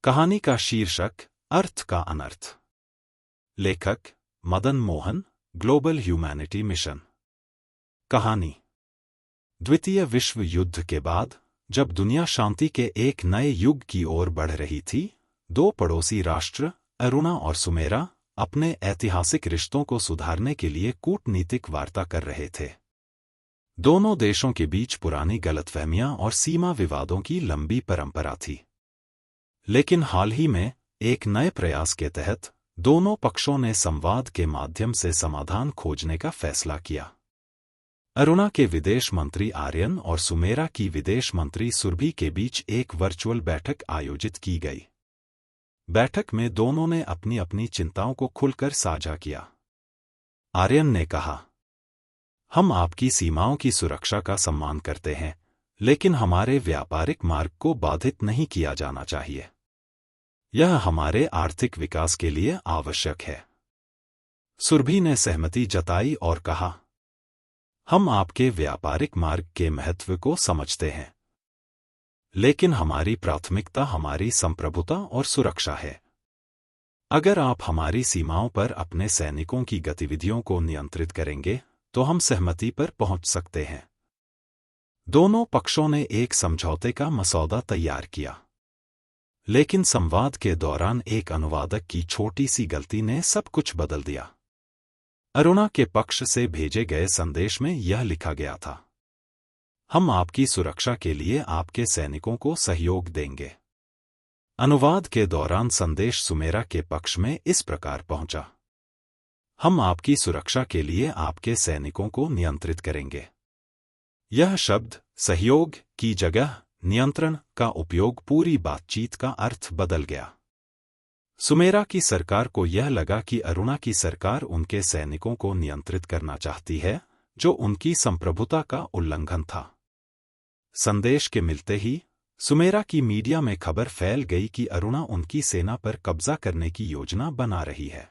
कहानी का शीर्षक अर्थ का अनर्थ। लेखक Madan Mohan, global humanity mission. कहानी। द्वितीय विश्व युद्ध के बाद जब दुनिया शांति के एक नए युग की ओर बढ़ रही थी, दो पड़ोसी राष्ट्र अरुणा और सुमेरा अपने ऐतिहासिक रिश्तों को सुधारने के लिए कूटनीतिक वार्ता कर रहे थे। दोनों देशों के बीच पुरानी गलतफहमियां और सीमा विवादों की लंबी परंपरा थी। लेकिन हाल ही में एक नए प्रयास के तहत दोनों पक्षों ने संवाद के माध्यम से समाधान खोजने का फैसला किया। अरुणा के विदेश मंत्री आर्यन और सुमेरा की विदेश मंत्री सुरभि के बीच एक वर्चुअल बैठक आयोजित की गई। बैठक में दोनों ने अपनी अपनी चिंताओं को खुलकर साझा किया। आर्यन ने कहा, हम आपकी सीमाओं की सुरक्षा का सम्मान करते हैं, लेकिन हमारे व्यापारिक मार्ग को बाधित नहीं किया जाना चाहिए। यह हमारे आर्थिक विकास के लिए आवश्यक है। सुरभि ने सहमति जताई और कहा, हम आपके व्यापारिक मार्ग के महत्व को समझते हैं, लेकिन हमारी प्राथमिकता हमारी संप्रभुता और सुरक्षा है। अगर आप हमारी सीमाओं पर अपने सैनिकों की गतिविधियों को नियंत्रित करेंगे तो हम सहमति पर पहुंच सकते हैं। दोनों पक्षों ने एक समझौते का मसौदा तैयार किया, लेकिन संवाद के दौरान एक अनुवादक की छोटी सी गलती ने सब कुछ बदल दिया। अरुणा के पक्ष से भेजे गए संदेश में यह लिखा गया था, हम आपकी सुरक्षा के लिए आपके सैनिकों को सहयोग देंगे। अनुवाद के दौरान संदेश सुमेरा के पक्ष में इस प्रकार पहुंचा, हम आपकी सुरक्षा के लिए आपके सैनिकों को नियंत्रित करेंगे। यह शब्द सहयोग की जगह नियंत्रण का उपयोग पूरी बातचीत का अर्थ बदल गया। सुमेरा की सरकार को यह लगा कि अरुणा की सरकार उनके सैनिकों को नियंत्रित करना चाहती है, जो उनकी संप्रभुता का उल्लंघन था। संदेश के मिलते ही सुमेरा की मीडिया में खबर फैल गई कि अरुणा उनकी सेना पर कब्जा करने की योजना बना रही है।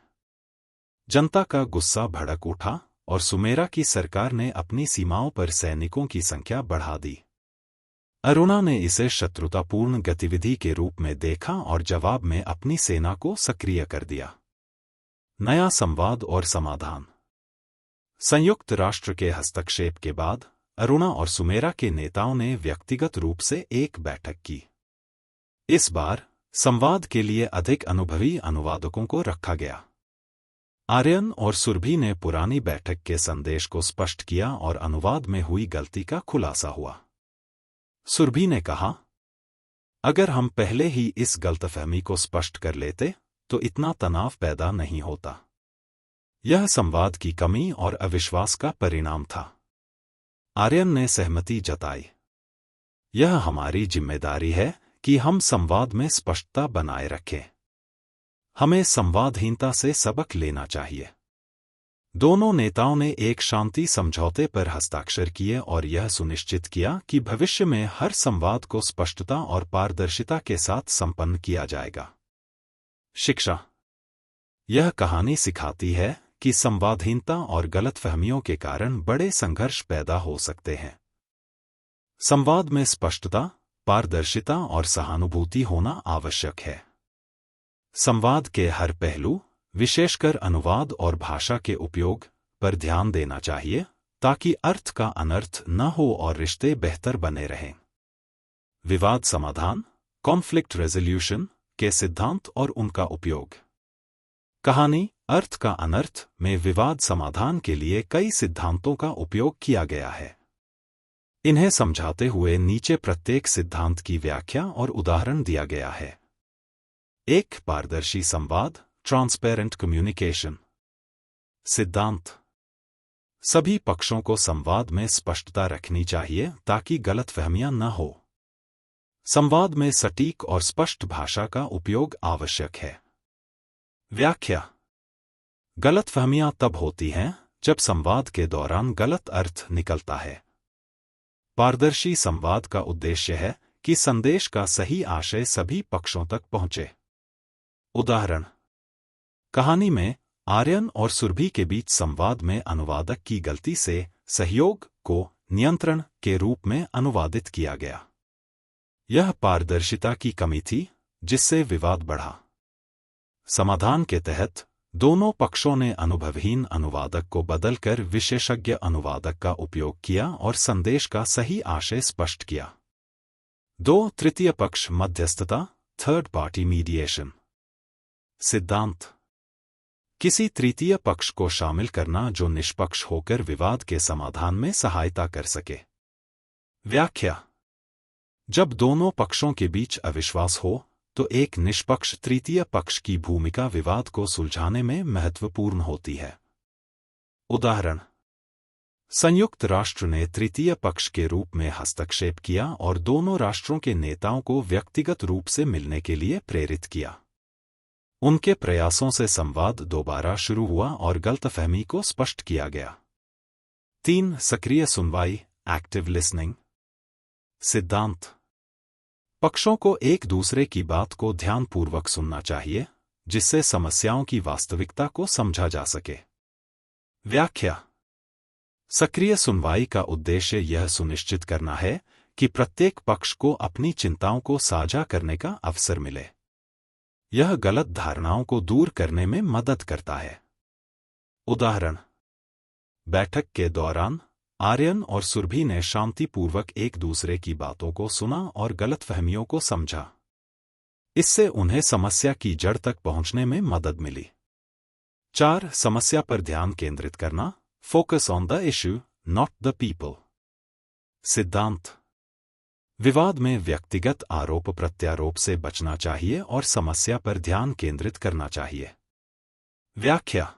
जनता का गुस्सा भड़क उठा और सुमेरा की सरकार ने अपनी सीमाओं पर सैनिकों की संख्या बढ़ा दी। अरुणा ने इसे शत्रुतापूर्ण गतिविधि के रूप में देखा और जवाब में अपनी सेना को सक्रिय कर दिया। नया संवाद और समाधान। संयुक्त राष्ट्र के हस्तक्षेप के बाद अरुणा और सुमेरा के नेताओं ने व्यक्तिगत रूप से एक बैठक की। इस बार संवाद के लिए अधिक अनुभवी अनुवादकों को रखा गया। आर्यन और सुरभि ने पुरानी बैठक के संदेश को स्पष्ट किया और अनुवाद में हुई गलती का खुलासा हुआ। सुरभि ने कहा, अगर हम पहले ही इस गलतफहमी को स्पष्ट कर लेते तो इतना तनाव पैदा नहीं होता। यह संवाद की कमी और अविश्वास का परिणाम था। आर्यन ने सहमति जताई, यह हमारी जिम्मेदारी है कि हम संवाद में स्पष्टता बनाए रखें। हमें संवादहीनता से सबक लेना चाहिए। दोनों नेताओं ने एक शांति समझौते पर हस्ताक्षर किए और यह सुनिश्चित किया कि भविष्य में हर संवाद को स्पष्टता और पारदर्शिता के साथ संपन्न किया जाएगा। शिक्षा। यह कहानी सिखाती है कि संवादहीनता और गलतफहमियों के कारण बड़े संघर्ष पैदा हो सकते हैं। संवाद में स्पष्टता, पारदर्शिता और सहानुभूति होना आवश्यक है। संवाद के हर पहलू, विशेषकर अनुवाद और भाषा के उपयोग पर ध्यान देना चाहिए ताकि अर्थ का अनर्थ न हो और रिश्ते बेहतर बने रहें। विवाद समाधान, कॉन्फ्लिक्ट रेजोल्यूशन के सिद्धांत और उनका उपयोग। कहानी अर्थ का अनर्थ में विवाद समाधान के लिए कई सिद्धांतों का उपयोग किया गया है। इन्हें समझाते हुए नीचे प्रत्येक सिद्धांत की व्याख्या और उदाहरण दिया गया है। एक, पारदर्शी संवाद, ट्रांसपेरेंट कम्युनिकेशन। सिद्धांत। सभी पक्षों को संवाद में स्पष्टता रखनी चाहिए ताकि गलतफहमियां न हो। संवाद में सटीक और स्पष्ट भाषा का उपयोग आवश्यक है। व्याख्या। गलतफहमियां तब होती हैं जब संवाद के दौरान गलत अर्थ निकलता है। पारदर्शी संवाद का उद्देश्य है कि संदेश का सही आशय सभी पक्षों तक पहुंचे। उदाहरण। कहानी में आर्यन और सुरभि के बीच संवाद में अनुवादक की गलती से सहयोग को नियंत्रण के रूप में अनुवादित किया गया। यह पारदर्शिता की कमी थी, जिससे विवाद बढ़ा। समाधान के तहत दोनों पक्षों ने अनुभवहीन अनुवादक को बदलकर विशेषज्ञ अनुवादक का उपयोग किया और संदेश का सही आशय स्पष्ट किया। 2. तृतीय पक्ष मध्यस्थता, थर्ड पार्टी मीडिएशन। सिद्धांत: किसी तृतीय पक्ष को शामिल करना जो निष्पक्ष होकर विवाद के समाधान में सहायता कर सके। व्याख्या: जब दोनों पक्षों के बीच अविश्वास हो तो एक निष्पक्ष तृतीय पक्ष की भूमिका विवाद को सुलझाने में महत्वपूर्ण होती है। उदाहरण: संयुक्त राष्ट्र ने तृतीय पक्ष के रूप में हस्तक्षेप किया और दोनों राष्ट्रों के नेताओं को व्यक्तिगत रूप से मिलने के लिए प्रेरित किया। उनके प्रयासों से संवाद दोबारा शुरू हुआ और गलतफहमी को स्पष्ट किया गया। 3. सक्रिय सुनवाई, एक्टिव लिसनिंग। सिद्धांत: पक्षों को एक दूसरे की बात को ध्यानपूर्वक सुनना चाहिए, जिससे समस्याओं की वास्तविकता को समझा जा सके। व्याख्या: सक्रिय सुनवाई का उद्देश्य यह सुनिश्चित करना है कि प्रत्येक पक्ष को अपनी चिंताओं को साझा करने का अवसर मिले। यह गलत धारणाओं को दूर करने में मदद करता है। उदाहरण: बैठक के दौरान आर्यन और सुरभि ने शांतिपूर्वक एक दूसरे की बातों को सुना और गलतफहमियों को समझा। इससे उन्हें समस्या की जड़ तक पहुंचने में मदद मिली। 4. समस्या पर ध्यान केंद्रित करना, focus on the issue not the people. सिद्धांत: विवाद में व्यक्तिगत आरोप प्रत्यारोप से बचना चाहिए और समस्या पर ध्यान केंद्रित करना चाहिए। व्याख्या: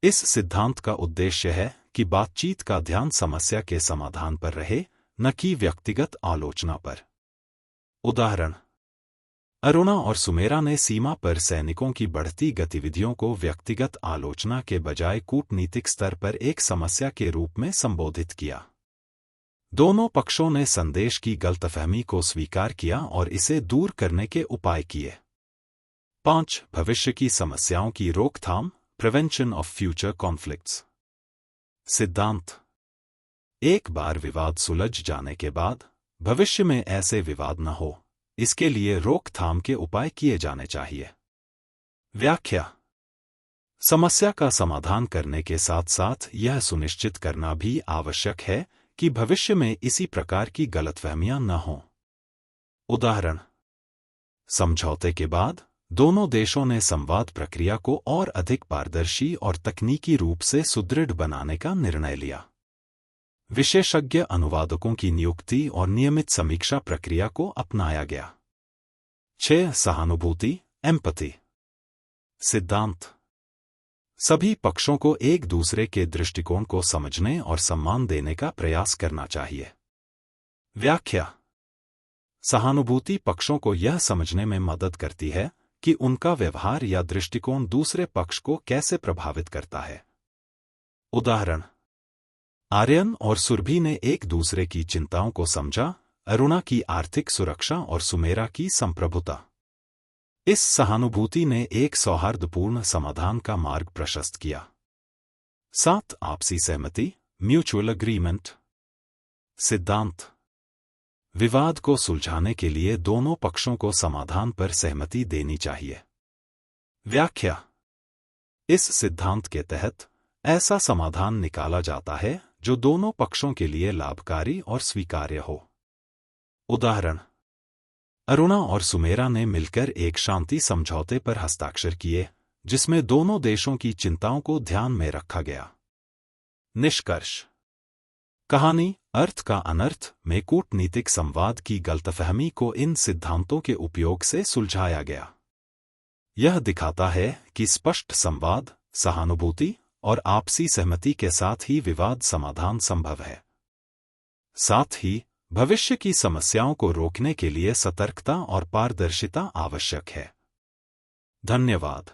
इस सिद्धांत का उद्देश्य है कि बातचीत का ध्यान समस्या के समाधान पर रहे, न कि व्यक्तिगत आलोचना पर। उदाहरण: अरुणा और सुमेरा ने सीमा पर सैनिकों की बढ़ती गतिविधियों को व्यक्तिगत आलोचना के बजाय कूटनीतिक स्तर पर एक समस्या के रूप में संबोधित किया। दोनों पक्षों ने संदेश की गलतफहमी को स्वीकार किया और इसे दूर करने के उपाय किए। 5. भविष्य की समस्याओं की रोकथाम, प्रिवेंशन ऑफ फ्यूचर कॉन्फ्लिक्ट्स। सिद्धांत: एक बार विवाद सुलझ जाने के बाद भविष्य में ऐसे विवाद न हो, इसके लिए रोकथाम के उपाय किए जाने चाहिए। व्याख्या: समस्या का समाधान करने के साथ साथ यह सुनिश्चित करना भी आवश्यक है कि भविष्य में इसी प्रकार की गलतफहमियां न हों। उदाहरण: समझौते के बाद दोनों देशों ने संवाद प्रक्रिया को और अधिक पारदर्शी और तकनीकी रूप से सुदृढ़ बनाने का निर्णय लिया। विशेषज्ञ अनुवादकों की नियुक्ति और नियमित समीक्षा प्रक्रिया को अपनाया गया। 6. सहानुभूति, एम्पैथी। सिद्धांत: सभी पक्षों को एक दूसरे के दृष्टिकोण को समझने और सम्मान देने का प्रयास करना चाहिए। व्याख्या: सहानुभूति पक्षों को यह समझने में मदद करती है कि उनका व्यवहार या दृष्टिकोण दूसरे पक्ष को कैसे प्रभावित करता है। उदाहरण: आर्यन और सुरभि ने एक दूसरे की चिंताओं को समझा, अरुणा की आर्थिक सुरक्षा और सुमेरा की संप्रभुता। इस सहानुभूति ने एक सौहार्दपूर्ण समाधान का मार्ग प्रशस्त किया। 7. आपसी सहमति, म्यूचुअल अग्रीमेंट। सिद्धांत: विवाद को सुलझाने के लिए दोनों पक्षों को समाधान पर सहमति देनी चाहिए। व्याख्या: इस सिद्धांत के तहत ऐसा समाधान निकाला जाता है जो दोनों पक्षों के लिए लाभकारी और स्वीकार्य हो। उदाहरण: अरुणा और सुमेरा ने मिलकर एक शांति समझौते पर हस्ताक्षर किए, जिसमें दोनों देशों की चिंताओं को ध्यान में रखा गया। निष्कर्ष: कहानी अर्थ का अनर्थ में कूटनीतिक संवाद की गलतफहमी को इन सिद्धांतों के उपयोग से सुलझाया गया। यह दिखाता है कि स्पष्ट संवाद, सहानुभूति और आपसी सहमति के साथ ही विवाद समाधान संभव है। साथ ही भविष्य की समस्याओं को रोकने के लिए सतर्कता और पारदर्शिता आवश्यक है। धन्यवाद।